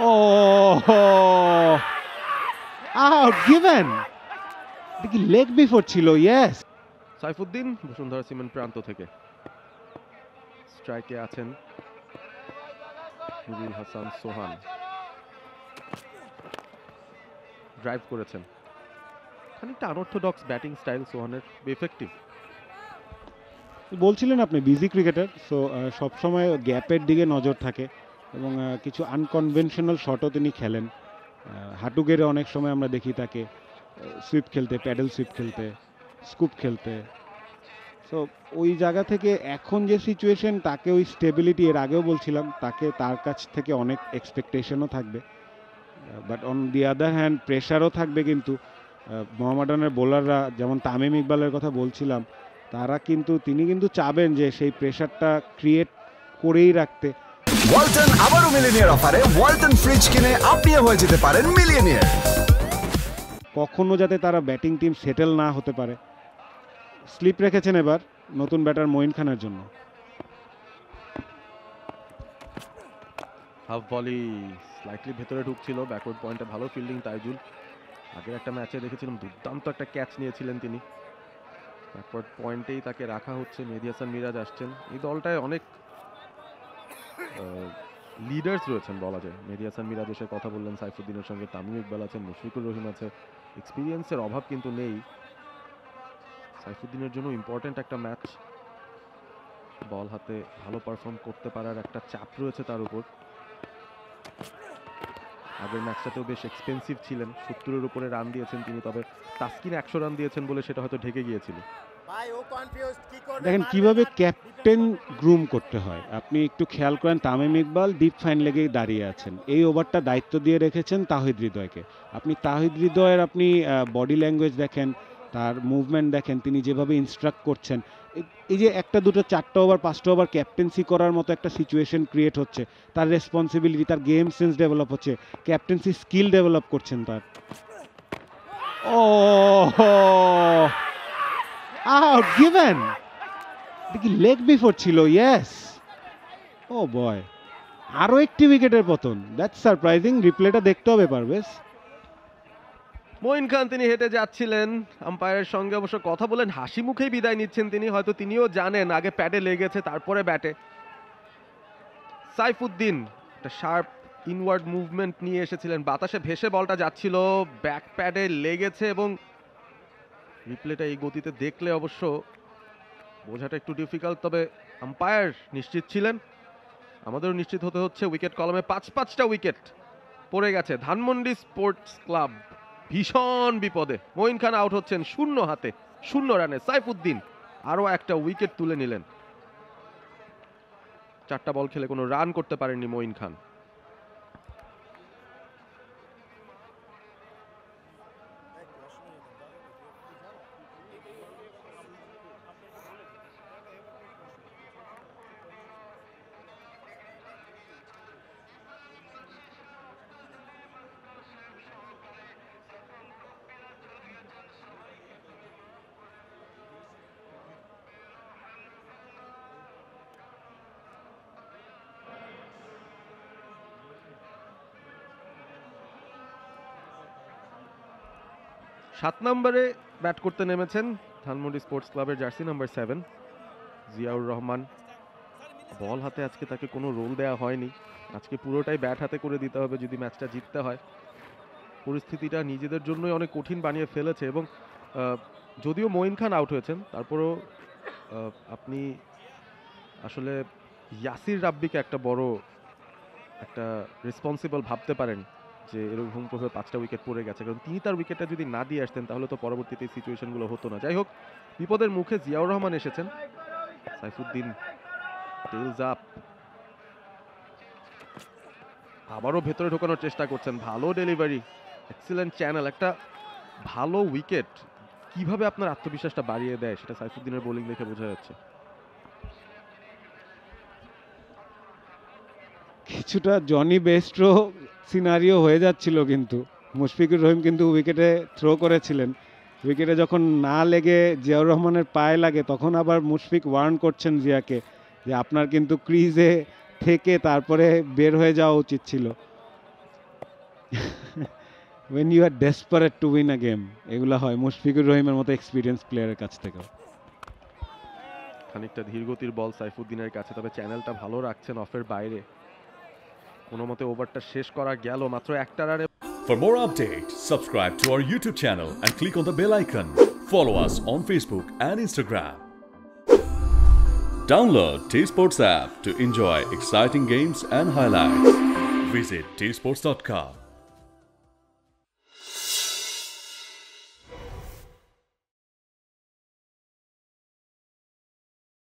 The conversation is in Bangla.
Oh, out given. দেখি লেগ বিফোর ছিল, ইয়েস। সাইফুদ্দিন বসুন্ধরা সিমেন্ট প্রান্ত থেকে স্ট্রাইকে আছেন নুরুল হাসান সোহান, ড্রাইভ করেছেন। খানিকটা আনঅর্থোডক্স ব্যাটিং স্টাইল সোহানের, এফেক্টিভ। বলছিলেন আপনি বিজি ক্রিকেটার, সো সবসময় গ্যাপের দিকে নজর থাকে এবং কিছু আনকনভেনশনাল শটও তিনি খেলেন। হাঁটু গেড়ে অনেক সময় আমরা দেখি তাকে সুইপ খেলতে, প্যাডেল সুইপ খেলতে, স্কুপ খেলতে। সো ওই জায়গা থেকে এখন যে সিচুয়েশন, তাকে ওই স্টেবিলিটি, এর আগেও বলছিলাম তাকে, তার কাছ থেকে অনেক এক্সপেকটেশনও থাকবে, but on the other hand প্রেশারও থাকবে। কিন্তু মোহামেডানের বোলাররা, যেমন তামিম ইকবালের কথা বলছিলাম, তিনি কিন্তু চাবেন যে সেই প্রেশারটা ক্রিয়েট করেই রাখতে। ওয়ালটন আবারও মিলিয়নিয়ার অফারে ওয়ালটন ফ্রিজ কিনে আপনিও হয়ে যেতে পারেন মিলিয়নিয়ার। কখনো যাতে তারা ব্যাটিং টিম সেটেল না হতে পারে। স্লিপ রেখেছেন এবার নতুন ব্যাটার মঈন খানের জন্য। হাফ ভলি স্লাইটলি ভেতরে ঢুকছিল, ব্যাকওয়ার্ড পয়েন্টে ভালো ফিল্ডিং তাইজুল। আগের একটা ম্যাচে দেখেছিলাম দুর্দান্ত একটা ক্যাচ নিয়েছিলেন তিনি, ব্যাকওয়ার্ড পয়েন্টেই তাকে রাখা হচ্ছে। মেহেদী হাসান মিরাজ আসছেন। এই দলটায় অনেক লিডার্স রয়েছেন বলা যায়। মেহেদী হাসান মিরাজ এসে কথা বললেন সাইফুদ্দিনের সঙ্গে, তামিম ইকবাল আছেন, মুশফিকুর রহিম আছে। এক্সপিরিয়েন্সের অভাব কিন্তু নেই সাইফুদ্দিনের জন্য। ইম্পর্টেন্ট একটা ম্যাচ, বল হাতে ভালো পারফর্ম করতে পারার একটা চাপ রয়েছে তার উপর। আগের ম্যাচটাতেও বেশ এক্সপেন্সিভ ছিলেন, 70-এর উপরে রান দিয়েছেন তিনি, তবে তাসকিন 100 রান দিয়েছেন বলে সেটা হয়তো ঢেকে গিয়েছিল। দেখেন কিভাবে ক্যাপ্টেন গ্রুম করতে হয়, আপনি একটু খেয়াল করেন। তামিম ইকবাল ডিপ ফাইন লেগে দাঁড়িয়ে আছেন, এই ওভারটা দায়িত্ব দিয়ে রেখেছেন তাহিদ হৃদয়কে। আপনি তাহিদ হৃদয়ের বডি ল্যাঙ্গুয়েজ দেখেন, তার মুভমেন্ট দেখেন, তিনি যেভাবে ইনস্ট্রাক্ট করছেন। এই যে 1, 2, 4টা ওভার 5টা ওভার ক্যাপ্টেন্সি করার মতো একটা সিচুয়েশন ক্রিয়েট হচ্ছে, তার রেসপন্সিবিলিটি, তার গেম সেন্স ডেভেলপ হচ্ছে, ক্যাপ্টেন্সি স্কিল ডেভেলপ করছেন তার। আউট গিভেন, দেখি লেগ বিফোর ছিল, ইয়েস। ও বয়, আরো একটি উইকেটের পতন, দ্যাটস সারপ্রাইজিং। রিপ্লেটা দেখতে হবে পারভেজ। মঈন খান তিনি হেঁটে যাচ্ছিলেন, আম্পায়ারের সঙ্গে অবশ্য কথা বলেন, হাসি মুখেই বিদায় নিচ্ছেন তিনি। হয়তো তিনিও জানেন আগে প্যাডে লেগেছে তারপরে ব্যাটে। সাইফুদ্দিন একটা শার্প ইনওয়ার্ড মুভমেন্ট নিয়ে এসেছিলেন, বাতাসে ভেসে বলটা যাচ্ছিল, ব্যাক প্যাডে লেগেছে এবং রিপ্লেটা এই গতিতে দেখলে অবশ্য বোঝাটা একটু ডিফিকাল্ট, তবে আম্পায়ার নিশ্চিত ছিলেন। আমাদেরও নিশ্চিত হতে হচ্ছে। উইকেট কলমে 5-5টা উইকেট পড়ে গেছে। ধানমন্ডি স্পোর্টস ক্লাব ভীষণ বিপদে। মঈন খান আউট হচ্ছেন 0 হাতে 0 রানে। সাইফুদ্দিন আরও একটা উইকেট তুলে নিলেন। 4টা বল খেলে কোনো রান করতে পারেননি মঈন খান। সাত নম্বরে ব্যাট করতে নেমেছেন ধানমন্ডি স্পোর্টস ক্লাবের জার্সি নাম্বার 7 জিয়াউর রহমান। বল হাতে আজকে তাকে কোনো রোল দেওয়া হয়নি, আজকে পুরোটাই ব্যাট হাতে করে দিতে হবে যদি ম্যাচটা জিততে হয়। পরিস্থিতিটা নিজেদের জন্যই অনেক কঠিন বানিয়ে ফেলেছে এবং যদিও মঈন খান আউট হয়েছেন, তারপরও আপনি আসলে ইয়াসির রাব্বিকে একটা বড় একটা রেসপন্সিবল ভাবতে পারেন যে এরকম করে 5টা উইকেট পড়ে গেছে, কারণ তিনি তার উইকেটটা যদি না দিয়ে আসতেন তাহলে তো পরবর্তীতে এই সিচুয়েশনগুলো হতো না। যাই হোক, বিপদের মুখে জিয়াউর রহমান এসেছেন। সাইফুদ্দিন টেলস আপ, আবারও ভেতরে ঢোকানোর চেষ্টা করছেন। ভালো ডেলিভারি, এক্সিলেন্ট চ্যানেল, একটা ভালো উইকেট। কিভাবে আপনার আত্মবিশ্বাসটা বাড়িয়ে দেয় সেটা সাইফুদ্দিনের বোলিং দেখে বোঝা যাচ্ছে। কিছুটা জনি বেস্ট্রো সিনারিও হয়ে যাচ্ছিল, কিন্তু মুশফিকুর রহিম কিন্তু উইকেটে থ্রো করেছিলেন। উইকেটে যখন না লেগে জিয়াউর রহমানের পায়ে লাগে, তখন আবার মুশফিক ওয়ার্ন করছেন জিয়াকে যে আপনার কিন্তু ক্রিজে থেকে তারপরে বের হয়ে যাওয়া উচিত ছিল। when you are desperate to win a game, এগুলা হয় মুশফিকুর রহিমের মতো এক্সপিরিয়েন্স প্লেয়ারের কাছ থেকে। খানিকটা ধীরগতির বল সাইফুদ্দিনের কাছে, তবে চ্যানেলটা ভালো রাখছেন অফের বাইরে। কোনো মতে ওভারটা শেষ করা গেল মাত্র একটা রানে। For more updates, subscribe to our YouTube channel and click on the bell icon. Follow us on Facebook and Instagram. Download T-Sports app to enjoy exciting games and highlights. Visit tsports.com.